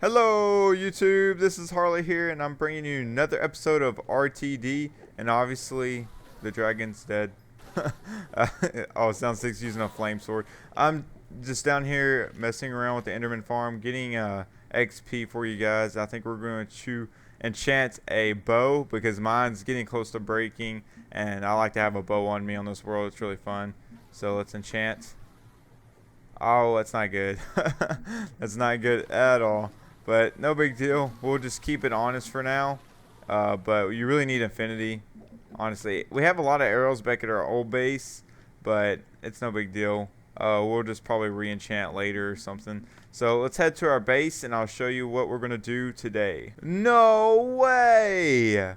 Hello YouTube, this is Harley here and I'm bringing you another episode of RTD, and obviously the dragon's dead. Oh, Sound 6 using a flame sword. I'm just down here messing around with the Enderman farm, getting XP for you guys. I think we're going to enchant a bow because mine's getting close to breaking and I like to have a bow on me on this world. It's really fun. So let's enchant. Oh, that's not good. That's not good at all. But no big deal. We'll just keep it honest for now. But you really need infinity. Honestly, we have a lot of arrows back at our old base, but it's no big deal. We'll just probably re-enchant later or something. So let's head to our base and I'll show you what we're going to do today. No way!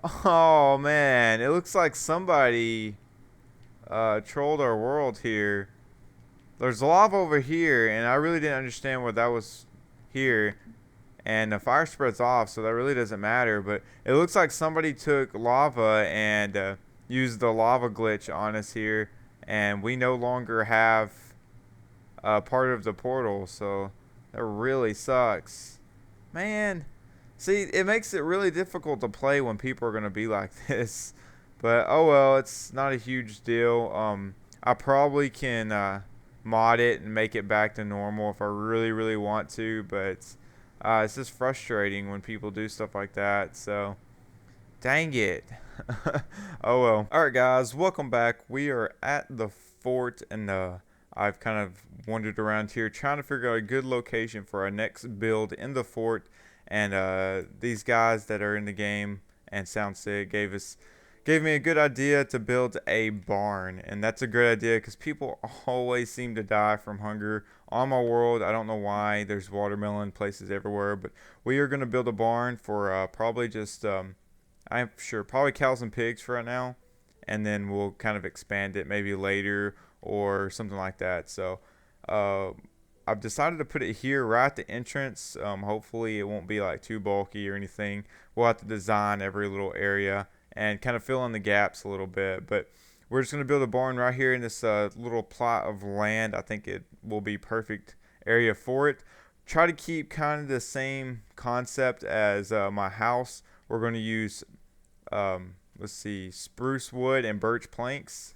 Oh man, it looks like somebody trolled our world here. There's lava over here, and I really didn't understand what that was here. And the fire spreads off, so that really doesn't matter. But it looks like somebody took lava and used the lava glitch on us here, and we no longer have part of the portal. So that really sucks, man. See, it makes it really difficult to play when people are gonna be like this. But oh well, it's not a huge deal. I probably can mod it and make it back to normal if I really want to, but it's just frustrating when people do stuff like that. So dang it. Oh well. Alright guys, welcome back. We are at the fort, and I've kind of wandered around here trying to figure out a good location for our next build in the fort. And these guys that are in the game and Sound Sig gave me a good idea to build a barn, and that's a great idea because people always seem to die from hunger on my world. I don't know why. There's watermelon places everywhere, but we are going to build a barn for probably just I'm sure probably cows and pigs for right now, and then we'll kind of expand it maybe later or something like that. So uh, I've decided to put it here right at the entrance. Hopefully it won't be like too bulky or anything. We'll have to design every little area and kind of fill in the gaps a little bit. But we're just going to build a barn right here in this little plot of land. I think it will be perfect area for it. Try to keep kind of the same concept as my house. We're going to use, let's see, spruce wood and birch planks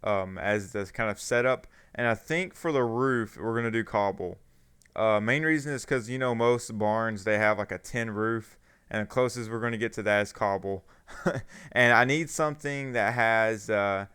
as the kind of setup. And I think for the roof, we're going to do cobble. Main reason is because, you know, most barns, they have like a tin roof. And the closest we're going to get to that is cobble. And I need something that has the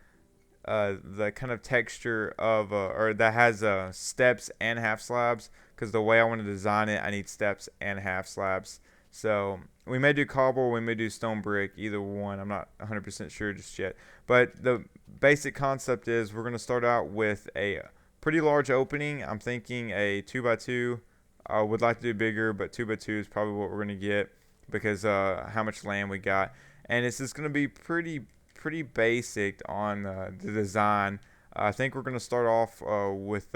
kind of texture of, or that has steps and half slabs. Because the way I want to design it, I need steps and half slabs. So we may do cobble, we may do stone brick, either one. I'm not 100% sure just yet. But the basic concept is we're going to start out with a pretty large opening. I'm thinking a 2x2. I would like to do bigger, but 2x2 is probably what we're going to get, because how much land we got. And it's just going to be pretty basic on the design. I think we're going to start off with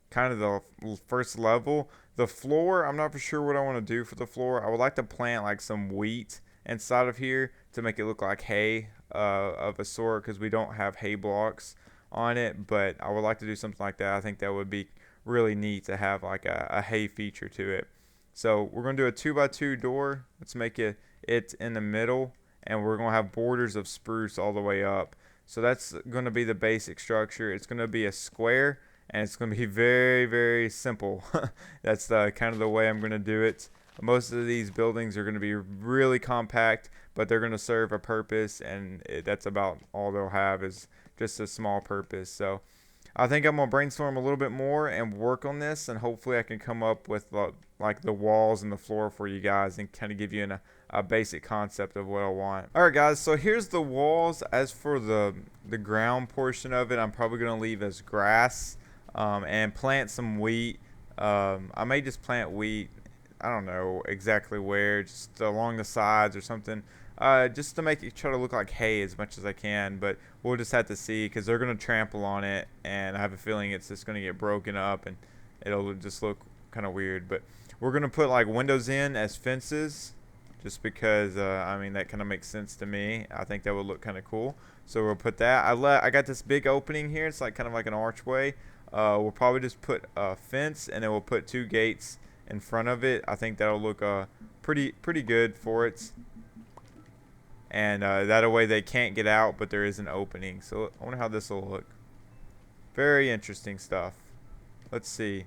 kind of the first level. The floor, I'm not for sure what I want to do for the floor. I would like to plant like some wheat inside of here to make it look like hay of a sort, because we don't have hay blocks on it. But I would like to do something like that. I think that would be really neat to have like a hay feature to it. So we're going to do a 2x2 door. Let's make it in the middle, and we're going to have borders of spruce all the way up. So that's going to be the basic structure. It's going to be a square, and it's going to be very simple. That's the kind of the way I'm going to do it. Most of these buildings are going to be really compact, but they're going to serve a purpose, and that's about all they'll have, is just a small purpose. So I think I'm going to brainstorm a little bit more and work on this, and hopefully I can come up with like the walls and the floor for you guys and kind of give you a basic concept of what I want. Alright guys, so here's the walls. As for the ground portion of it, I'm probably going to leave as grass and plant some wheat. I may just plant wheat, I don't know exactly where, just along the sides or something. Just to make it try to look like hay as much as I can, but we'll just have to see, because they're going to trample on it, and I have a feeling it's just going to get broken up and it'll just look kind of weird. But we're going to put like windows in as fences, just because I mean, that kind of makes sense to me. I think that would look kind of cool, so we'll put that. I got this big opening here. It's like kind of like an archway. We'll probably just put a fence, and then we'll put 2 gates in front of it. I think that'll look pretty good for it. And that way they can't get out, but there is an opening. So I wonder how this will look. Very interesting stuff. Let's see.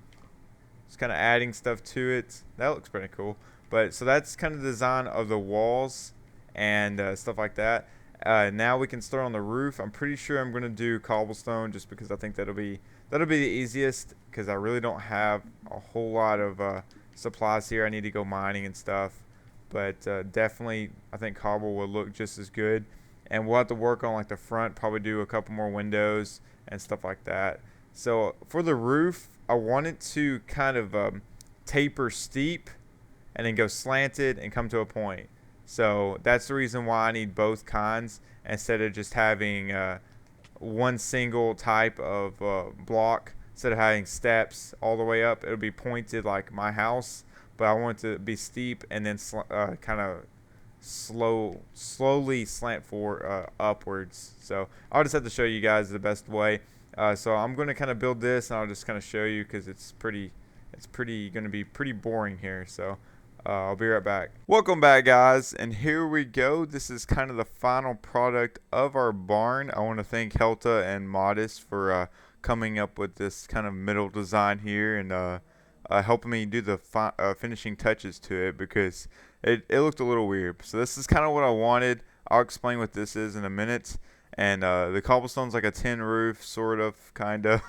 Just kind of adding stuff to it. That looks pretty cool. But so that's kind of the design of the walls and stuff like that. Now we can start on the roof. I'm pretty sure I'm going to do cobblestone just because I think that'll be the easiest, because I really don't have a whole lot of supplies here. I need to go mining and stuff. But definitely I think cobble will look just as good. And we'll have to work on like the front, probably do a couple more windows and stuff like that. So for the roof, I want it to kind of taper steep and then go slanted and come to a point. So that's the reason why I need both kinds instead of just having one single type of block. Instead of having steps all the way up, it'll be pointed like my house, but I want it to be steep and then kind of slowly slant upwards. So I'll just have to show you guys the best way. So I'm going to kind of build this, and I'll just kind of show you because it's pretty going to be pretty boring here. So I'll be right back. Welcome back, guys, and here we go. This is kind of the final product of our barn. I want to thank Helta and Modest for coming up with this kind of middle design here and helping me do the finishing touches to it, because it looked a little weird. So this is kind of what I wanted. I'll explain what this is in a minute. And the cobblestone's like a tin roof, sort of, kind of.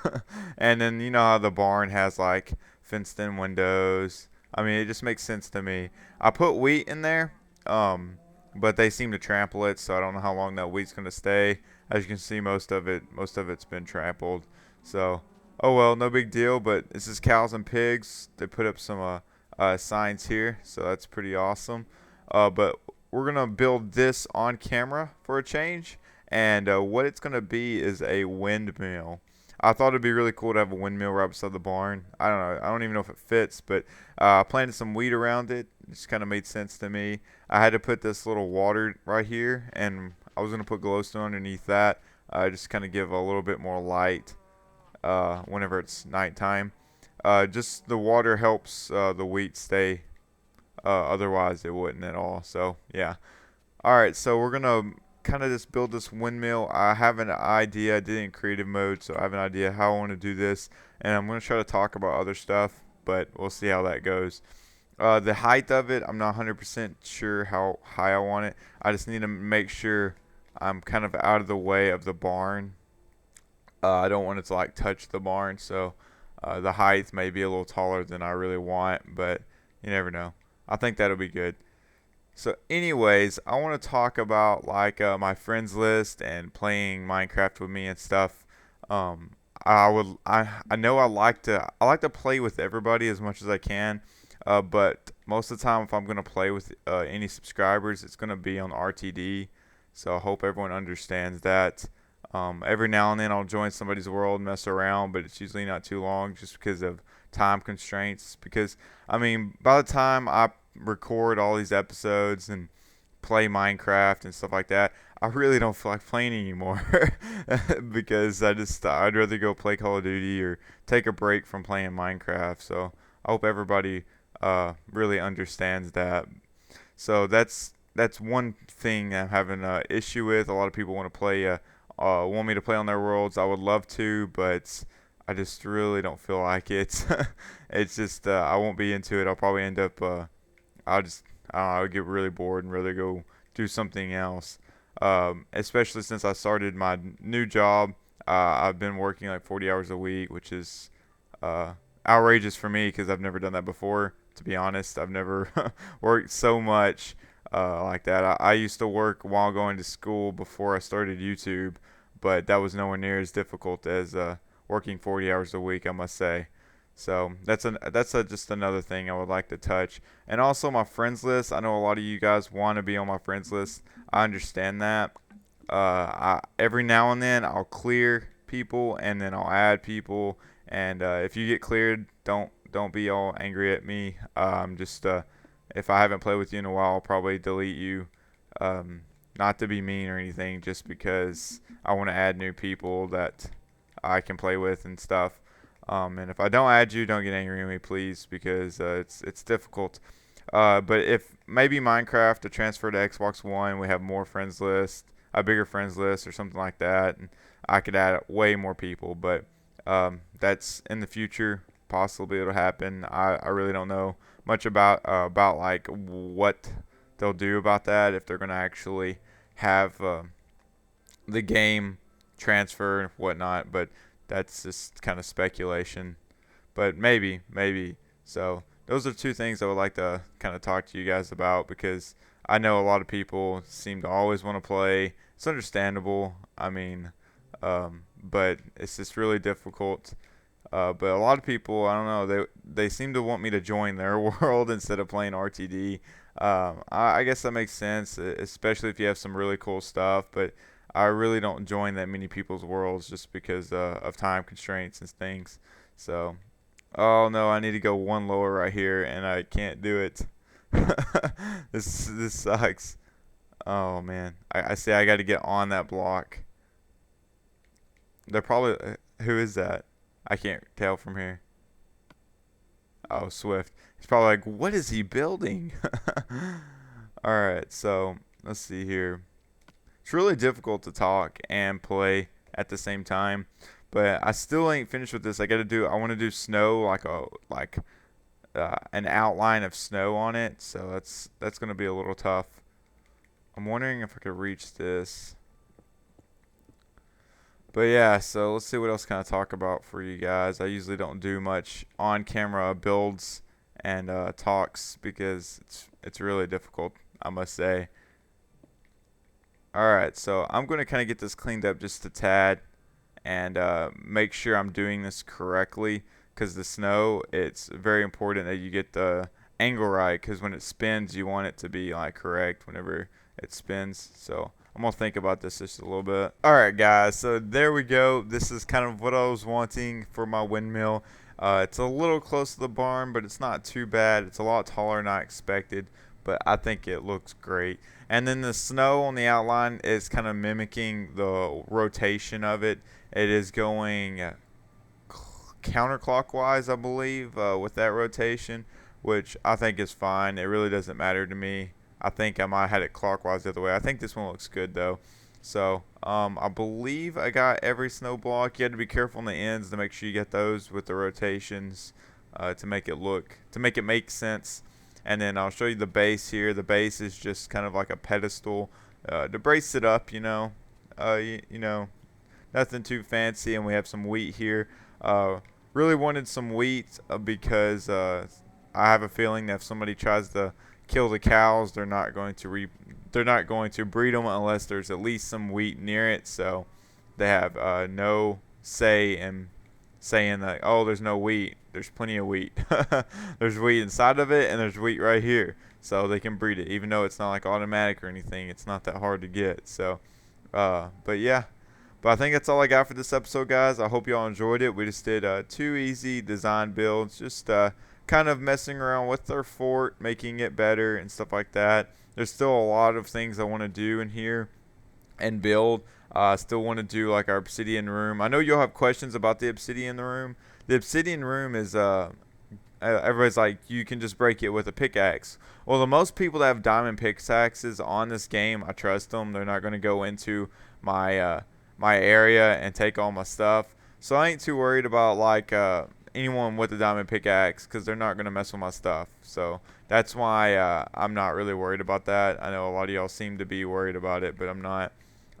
And then you know how the barn has like fenced in windows. I mean, it just makes sense to me. I put wheat in there, but they seem to trample it, so I don't know how long that wheat's gonna stay. As you can see, most of it's been trampled. So, oh well, no big deal. But this is cows and pigs. They put up some signs here, so that's pretty awesome. But we're gonna build this on camera for a change. And what it's going to be is a windmill. I thought it'd be really cool to have a windmill right beside the barn. I don't know. I don't even know if it fits, but I planted some wheat around it. It just kind of made sense to me. I had to put this little water right here, and I was going to put glowstone underneath that. Just kind of give a little bit more light whenever it's nighttime. Just the water helps the wheat stay. Otherwise, it wouldn't at all. So, yeah. All right, so we're going to kind of just build this windmill. I have an idea. I did it in creative mode, so I have an idea how I want to do this, and I'm going to try to talk about other stuff, but we'll see how that goes. The height of it, I'm not 100% sure how high I want it. I just need to make sure I'm kind of out of the way of the barn. I don't want it to like touch the barn, so the height may be a little taller than I really want, but you never know. I think that'll be good. So anyways, I want to talk about like my friends list and playing Minecraft with me and stuff. I know I like to play with everybody as much as I can, but most of the time if I'm gonna play with any subscribers, it's gonna be on RTD. So I hope everyone understands that. Every now and then I'll join somebody's world and mess around, but it's usually not too long just because of time constraints. Because I mean, by the time I record all these episodes and play Minecraft and stuff like that, I really don't feel like playing anymore because I'd rather go play Call of Duty or take a break from playing Minecraft. So I hope everybody really understands that. So that's one thing I'm having an issue with. A lot of people want me to play on their worlds. I would love to, but I just really don't feel like it. It's just I won't be into it. I'll probably end up I'll get really bored and rather go do something else. Especially since I started my new job. I've been working like 40 hours a week, which is outrageous for me because I've never done that before. To be honest, I've never worked so much like that. I used to work while going to school before I started YouTube, but that was nowhere near as difficult as working 40 hours a week, I must say. So that's just another thing I would like to touch. And also my friends list. I know a lot of you guys want to be on my friends list. I understand that. Every now and then I'll clear people and then I'll add people. And if you get cleared, don't be all angry at me. Just if I haven't played with you in a while, I'll probably delete you. Not to be mean or anything, just because I want to add new people that I can play with and stuff. And if I don't add you, don't get angry at me, please, because it's difficult. But if maybe Minecraft to transfer to Xbox One, we have more friends list, a bigger friends list, or something like that, and I could add way more people. But that's in the future. Possibly it'll happen. I really don't know much about like what they'll do about that, if they're gonna actually have the game transfer and whatnot. But that's just kind of speculation. But maybe. So those are two things I would like to kind of talk to you guys about, because I know a lot of people seem to always want to play. It's understandable. I mean, but it's just really difficult. But a lot of people, I don't know, they seem to want me to join their world instead of playing RTD. I guess that makes sense, especially if you have some really cool stuff. But I really don't join that many people's worlds just because of time constraints and things. So, oh no, I need to go one lower right here, and I can't do it. This sucks. Oh man, I see. I got to get on that block. They're probably who is that? I can't tell from here. Oh, Swift. He's probably like, what is he building? All right, so let's see here. It's really difficult to talk and play at the same time, but I still ain't finished with this. I want to do snow, like an outline of snow on it. So that's gonna be a little tough. I'm wondering if I could reach this. But yeah, so let's see what else can I talk about for you guys. I usually don't do much on-camera builds and talks because it's really difficult, I must say. All right, so I'm going to kind of get this cleaned up just a tad and make sure I'm doing this correctly, because the snow, it's very important that you get the angle right, because when it spins, you want it to be like correct whenever it spins. So I'm going to think about this just a little bit. All right, guys, so there we go. This is kind of what I was wanting for my windmill. It's a little close to the barn, but it's not too bad. It's a lot taller than I expected, but I think it looks great. And then the snow on the outline is kind of mimicking the rotation of it. It is going counterclockwise, I believe, with that rotation, which I think is fine. It really doesn't matter to me. I think I might have had it clockwise the other way. I think this one looks good though. So I believe I got every snow block. You had to be careful on the ends to make sure you get those with the rotations to make it make sense. And then I'll show you the base here. The base is just kind of like a pedestal to brace it up, you know, nothing too fancy. And we have some wheat here. Really wanted some wheat because I have a feeling that if somebody tries to kill the cows, they're not going to breed them unless there's at least some wheat near it. So they have no say in saying that, oh, there's no wheat. There's plenty of wheat. There's wheat inside of it, and there's wheat right here, so they can breed it. Even though it's not like automatic or anything, it's not that hard to get. So but yeah, but I think that's all I got for this episode, guys. I hope y'all enjoyed it. We just did 2 easy design builds, just kind of messing around with our fort, making it better and stuff like that. There's still a lot of things I want to do in here and build. I still want to do like our obsidian room. I know you'll have questions about the obsidian room. The obsidian room is everybody's like, you can just break it with a pickaxe. Well, the most people that have diamond pickaxes on this game, I trust them. They're not going to go into my my area and take all my stuff. So I ain't too worried about like anyone with a diamond pickaxe, because they're not going to mess with my stuff. So that's why I'm not really worried about that. I know a lot of y'all seem to be worried about it, but I'm not.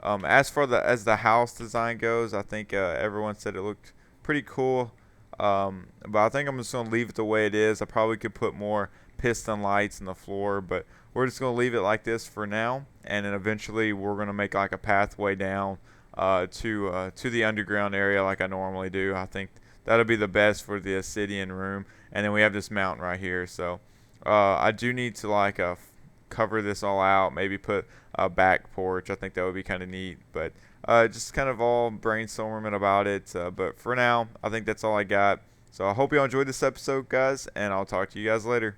As for the house design goes, I think everyone said it looked pretty cool. But I think I'm just going to leave it the way it is. I probably could put more piston lights in the floor, but we're just going to leave it like this for now. And then eventually we're going to make like a pathway down to the underground area like I normally do. I think that'll be the best for the obsidian room. And then we have this mountain right here. So I do need to like cover this all out, maybe put a back porch. I think that would be kind of neat, but just kind of all brainstorming about it. But for now, I think that's all I got. So I hope you all enjoyed this episode, guys, and I'll talk to you guys later.